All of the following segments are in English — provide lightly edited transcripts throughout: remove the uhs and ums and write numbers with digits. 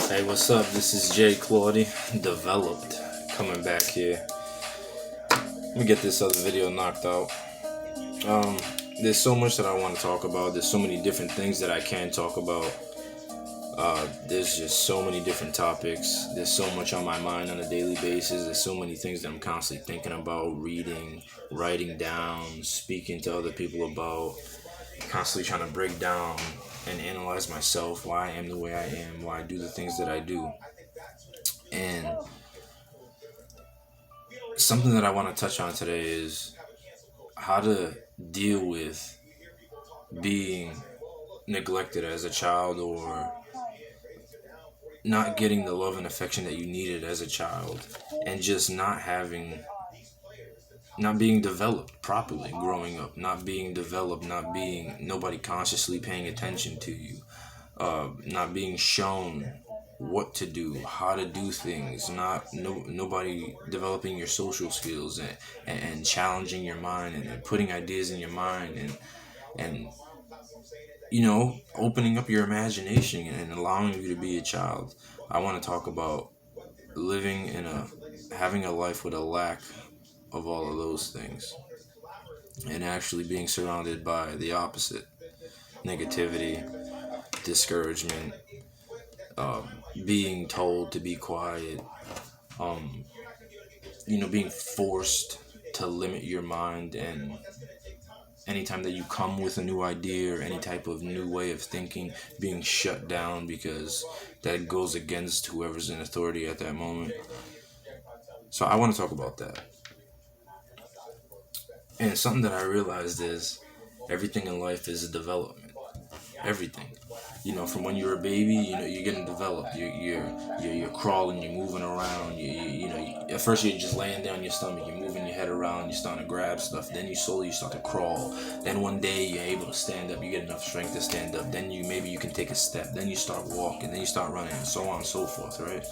Hey, what's up? This is Jay Claudy, developed, coming back here. Let me get this other video knocked out. Um, there's so much that I want to talk about. There's so many different things that I can talk about. There's just so many different topics. There's so much on my mind on a daily basis. There's so many things that I'm constantly thinking about, reading, writing down, speaking to other people about, constantly trying to break down and analyze myself, why I am the way I am, why I do the things that I do. And something that I want to touch on today is how to deal with being neglected as a child or not getting the love and affection that you needed as a child and just not being developed properly growing up, not being developed, nobody consciously paying attention to you, not being shown what to do, how to do things, nobody developing your social skills and challenging your mind and putting ideas in your mind and opening up your imagination and allowing you to be a child. I want to talk about having a life with a lack of all of those things and actually being surrounded by the opposite: negativity, discouragement, being told to be quiet, um, being forced to limit your mind. And anytime that you come with a new idea or any type of new way of thinking, being shut down because that goes against whoever's in authority at that moment. So I want to talk about that. And something that I realized is everything in life is a development. Everything. From when you're a baby, you're getting developed. You're crawling. You're moving around. At first you're just laying down on your stomach. You're moving your head around. You're starting to grab stuff. Then you slowly start to crawl. Then one day you're able to stand up. You get enough strength to stand up. Then maybe you can take a step. Then you start walking. Then you start running, and so on and so forth. Right?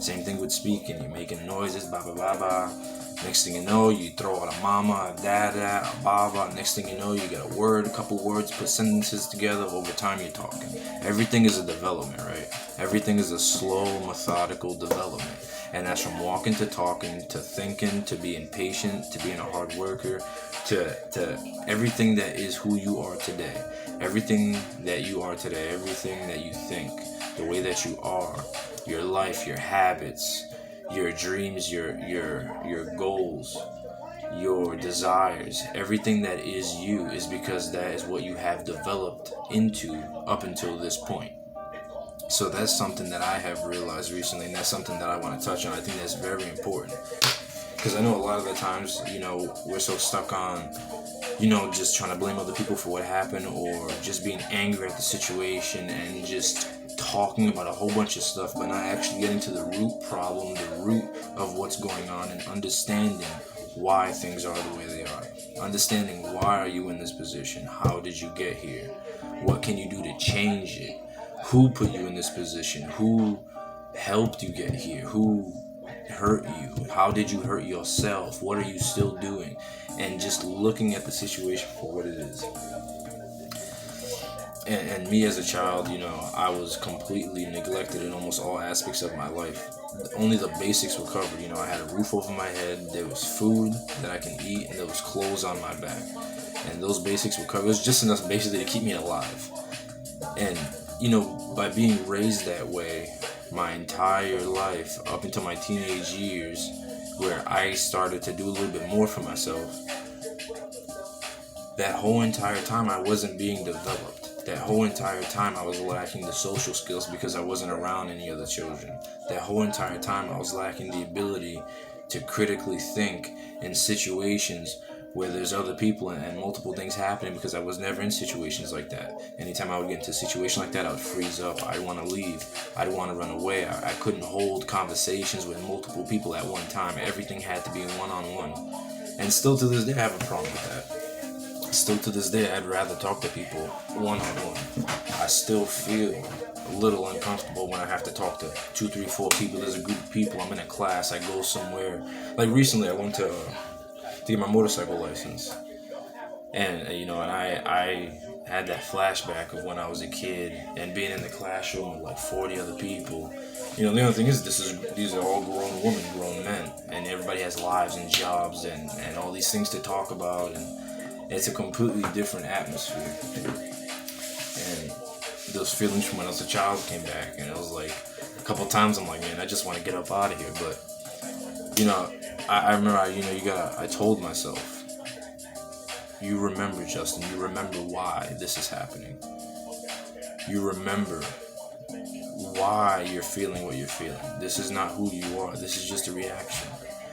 Same thing with speaking. You're making noises. Ba ba ba ba. Next thing you know, you throw out a mama, a dada, a baba. Next thing you know, you get a couple words, put sentences together. Over time, you're talking. Everything is a development, right? Everything is a slow, methodical development. And that's from walking to talking, to thinking, to being patient, to being a hard worker, to everything that is who you are today. Everything that you are today, everything that you think, the way that you are, your life, your habits, your dreams, your goals, your desires, everything that is you is because that is what you have developed into up until this point. So that's something that I have realized recently, and that's something that I want to touch on. I think that's very important because I know a lot of the times, we're so stuck on, just trying to blame other people for what happened, or just being angry at the situation and just talking about a whole bunch of stuff, but not actually getting to the root problem, the root of what's going on, and understanding why things are the way they are. Understanding why are you in this position? How did you get here? What can you do to change it? Who put you in this position? Who helped you get here? Who hurt you? How did you hurt yourself? What are you still doing? And just looking at the situation for what it is. And me as a child, I was completely neglected in almost all aspects of my life. Only the basics were covered. I had a roof over my head, there was food that I can eat, and there was clothes on my back. And those basics were covered. It was just enough basically to keep me alive. And, by being raised that way my entire life, up until my teenage years, where I started to do a little bit more for myself, that whole entire time I wasn't being developed. That whole entire time I was lacking the social skills because I wasn't around any other children. That whole entire time I was lacking the ability to critically think in situations where there's other people and multiple things happening, because I was never in situations like that. Anytime I would get into a situation like that, I would freeze up. I'd want to leave. I'd want to run away. I couldn't hold conversations with multiple people at one time. Everything had to be one-on-one. And still to this day, I have a problem with that. Still to this day, I'd rather talk to people one-on-one. I still feel a little uncomfortable when I have to talk to 2, 3, 4 people. There's a group of people. I'm in a class. I go somewhere. Like recently, I went to get my motorcycle license, and and I had that flashback of when I was a kid and being in the classroom with like 40 other people. The only thing is, these are all grown women, grown men, and everybody has lives and jobs and all these things to talk about, and it's a completely different atmosphere. And those feelings from when I was a child came back, and it was like a couple times I'm like, man, I just want to get up out of here. But I remember, I told myself, you remember, Justin, you remember why this is happening. You remember why you're feeling what you're feeling. This is not who you are. This is just a reaction.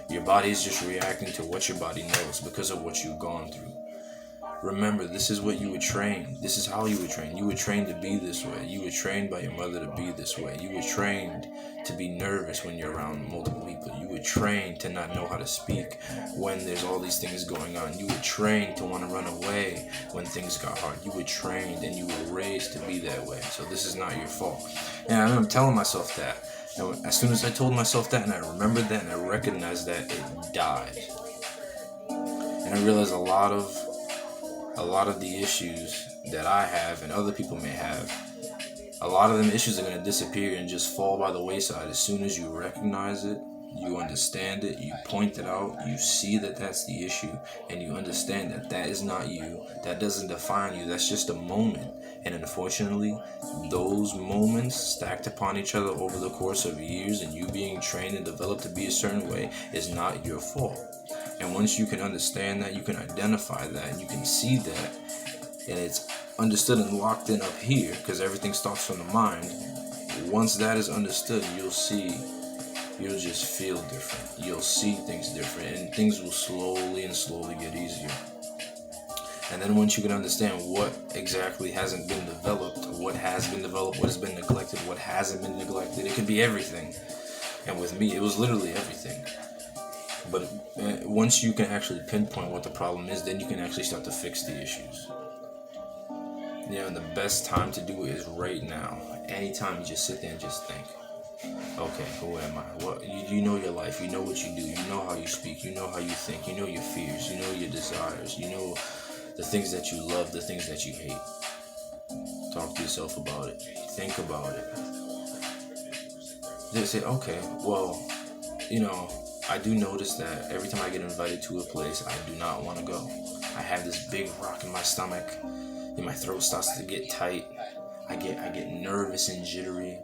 Your body is just reacting to what your body knows because of what you've gone through. Remember, this is what you were trained. This is how you were trained. You were trained to be this way. You were trained by your mother to be this way. You were trained to be nervous when you're around multiple people. You were trained to not know how to speak when there's all these things going on. You were trained to want to run away when things got hard. You were trained and you were raised to be that way. So this is not your fault. And I remember telling myself that. And as soon as I told myself that and I remembered that and I recognized that, it died. And I realized a lot of the issues that I have and other people may have, a lot of them issues are going to disappear and just fall by the wayside as soon as you recognize it, you understand it, you point it out, you see that that's the issue, and you understand that that is not you, that doesn't define you, that's just a moment. And unfortunately, those moments stacked upon each other over the course of years and you being trained and developed to be a certain way is not your fault. And once you can understand that, you can identify that, and you can see that, and it's understood and locked in up here, because everything starts from the mind. Once that is understood, you'll just feel different. You'll see things different, and things will slowly get easier. And then once you can understand what exactly hasn't been developed, what has been developed, what has been neglected, what hasn't been neglected, it could be everything. And with me, it was literally everything. But once you can actually pinpoint what the problem is, then you can actually start to fix the issues. And the best time to do it is right now. Anytime you just sit there and just think, okay, who am I? What you know your life, you know what you do, you know how you speak, you know how you think, you know your fears, you know your desires, you know the things that you love, the things that you hate. Talk to yourself about it. Think about it. They say, okay, well, I do notice that every time I get invited to a place, I do not want to go. I have this big rock in my stomach, and my throat starts to get tight. I get nervous and jittery.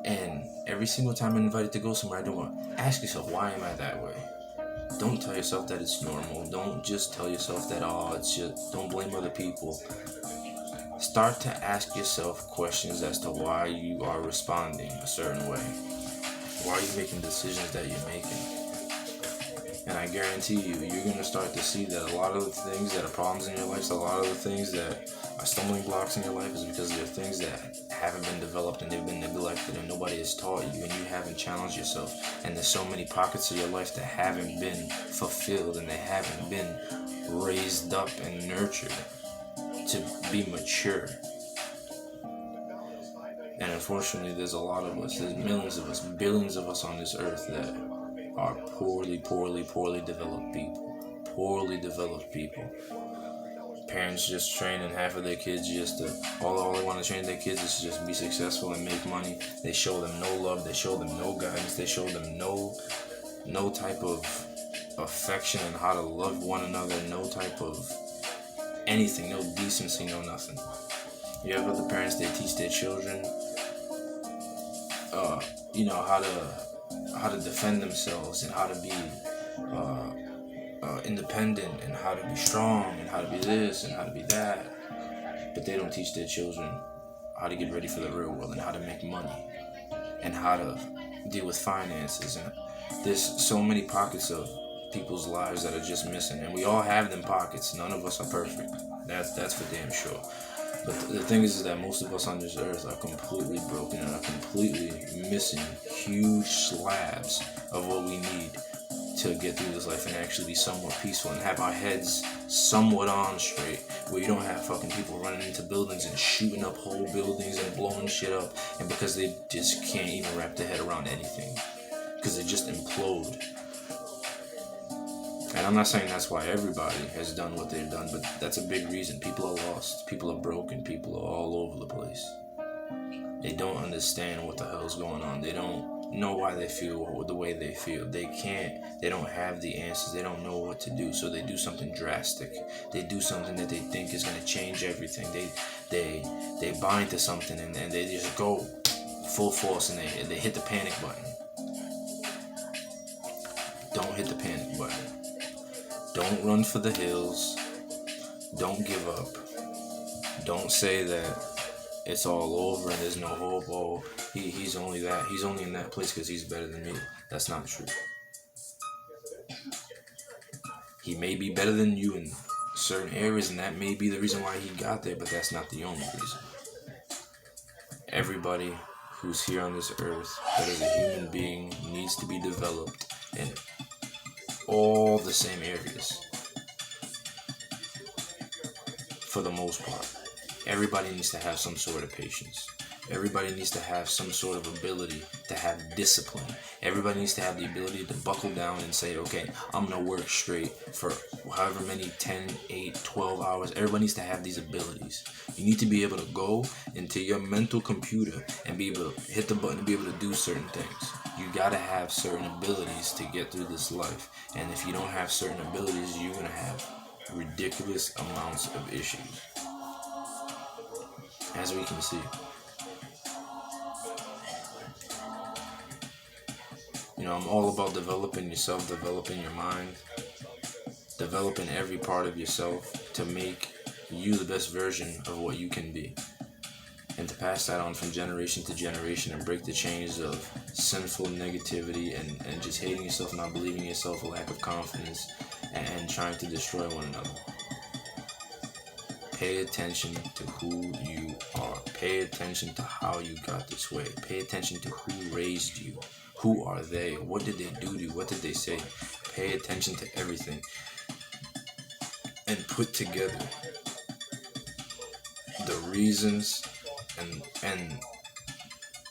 And every single time I'm invited to go somewhere, I don't want to ask yourself, why am I that way? Don't tell yourself that it's normal. Don't just tell yourself that, it's just, don't blame other people. Start to ask yourself questions as to why you are responding a certain way. Why are you making decisions that you're making? And I guarantee you're going to start to see that a lot of the things that are problems in your life, a lot of the things that are stumbling blocks in your life is because they're things that haven't been developed and they've been neglected and nobody has taught you and you haven't challenged yourself. And there's so many pockets of your life that haven't been fulfilled and they haven't been raised up and nurtured to be mature. And unfortunately, there's a lot of us, there's millions of us, billions of us on this earth that are poorly developed people. Poorly developed people. Parents just training half of their kids just to, all they want to train their kids is to just be successful and make money. They show them no love, they show them no guidance, they show them no type of affection and how to love one another, no type of anything, no decency, no nothing. You have other parents, they teach their children how to defend themselves and how to be independent and how to be strong and how to be this and how to be that. But they don't teach their children how to get ready for the real world and how to make money and how to deal with finances. And there's so many pockets of people's lives that are just missing, and we all have them pockets. None of us are perfect. That's for damn sure. But the thing is that most of us on this earth are completely broken and are completely missing huge slabs of what we need to get through this life and actually be somewhat peaceful and have our heads somewhat on straight, where you don't have fucking people running into buildings and shooting up whole buildings and blowing shit up, and because they just can't even wrap their head around anything, because they just implode. And I'm not saying that's why everybody has done what they've done, but that's a big reason. People are lost, people are broken, people are all over the place. They don't understand what the hell's going on. They don't know why they feel the way they feel. They don't have the answers. They don't know what to do. So they do something drastic. They do something that they think is going to change everything. They bind to something and they just go full force and they hit the panic button. Don't hit the panic button. Don't run for the hills. Don't give up. Don't say that it's all over and there's no hope. Oh, he's only in that place because he's better than me. That's not true. He may be better than you in certain areas, and that may be the reason why he got there, but that's not the only reason. Everybody who's here on this earth that is a human being needs to be developed in all the same areas. For the most part. Everybody needs to have some sort of patience. Everybody needs to have some sort of ability to have discipline. Everybody needs to have the ability to buckle down and say, okay, I'm going to work straight for however many 10, 8, 12 hours. Everybody needs to have these abilities. You need to be able to go into your mental computer and be able to hit the button and be able to do certain things. You got to have certain abilities to get through this life. And if you don't have certain abilities, you're going to have ridiculous amounts of issues. As we can see. I'm all about developing yourself, developing your mind, developing every part of yourself to make you the best version of what you can be. And to pass that on from generation to generation and break the chains of sinful negativity and just hating yourself, not believing in yourself, a lack of confidence, and trying to destroy one another. Pay attention to who you are. Pay attention to how you got this way. Pay attention to who raised you. Who are they? What did they do to you? What did they say? Pay attention to everything. And put together the reasons and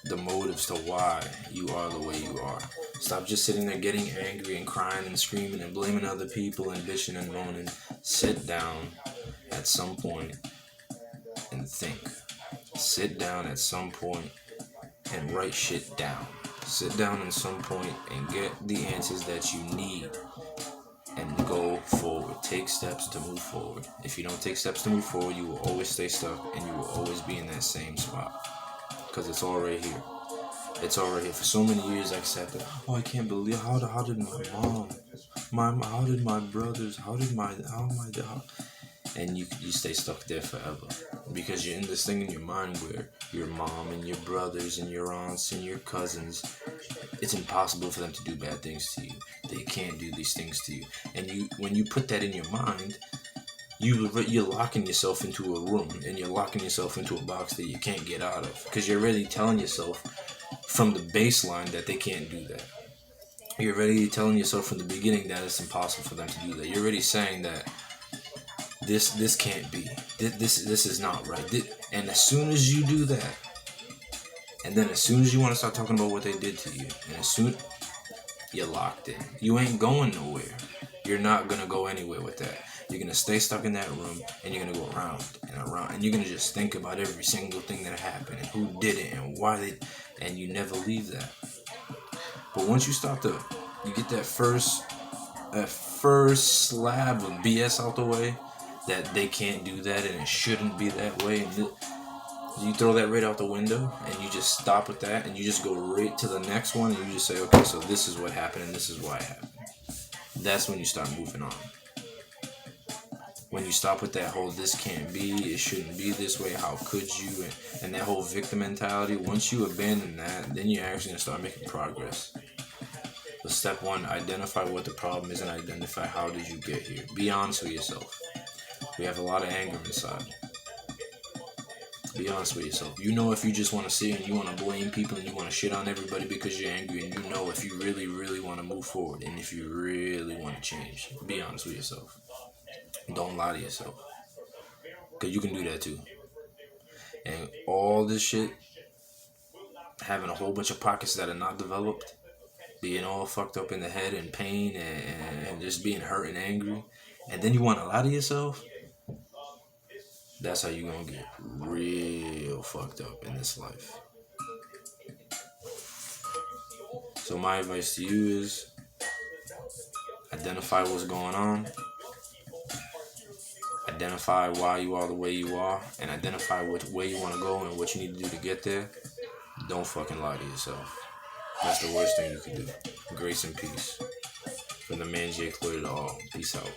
the motives to why you are the way you are. Stop just sitting there getting angry and crying and screaming and blaming other people and bitching and moaning. Sit down at some point and think. Sit down at some point and write shit down. Sit down at some point and get the answers that you need and go forward. Take steps to move forward. If you don't take steps to move forward, you will always stay stuck and you will always be in that same spot. Because it's all right here. It's all right here. For so many years I sat there, I can't believe, how did my mom, how did my brothers, how my dad, and you stay stuck there forever because you're in this thing in your mind where your mom and your brothers and your aunts and your cousins, it's impossible for them to do bad things to you. They can't do these things to you. And when you put that in your mind, you're locking yourself into a room and you're locking yourself into a box that you can't get out of because you're already telling yourself from the baseline that they can't do that. You're already telling yourself from the beginning that it's impossible for them to do that. You're already saying that this can't be. This is not right. And as soon as you do that, and then as soon as you want to start talking about what they did to you, and as soon you're locked in. You ain't going nowhere. You're not gonna go anywhere with that. You're gonna stay stuck in that room, and you're gonna go around and around, and you're gonna just think about every single thing that happened and who did it and why they, and you never leave that. But once you get that first slab of BS out the way, that they can't do that and it shouldn't be that way, and you throw that right out the window and you just stop with that and you just go right to the next one and you just say, okay, so this is what happened and this is why it happened. That's when you start moving on. When you stop with that whole this can't be, it shouldn't be this way, how could you, and that whole victim mentality, once you abandon that, then you're actually going to start making progress. But step one, identify what the problem is and identify how did you get here. Be honest with yourself. We have a lot of anger inside. Be honest with yourself. You know if you just want to sit and you want to blame people and you want to shit on everybody because you're angry, and you know if you really, really want to move forward and if you really want to change. Be honest with yourself. Don't lie to yourself. Because you can do that too. And all this shit, having a whole bunch of pockets that are not developed, being all fucked up in the head and pain and just being hurt and angry, and then you want to lie to yourself, that's how you gonna get real fucked up in this life. So my advice to you is identify what's going on, identify why you are the way you are, and identify which way you want to go and what you need to do to get there. Don't fucking lie to yourself. That's the worst thing you can do. Grace and peace. From the man Jay Clear to all. Peace out.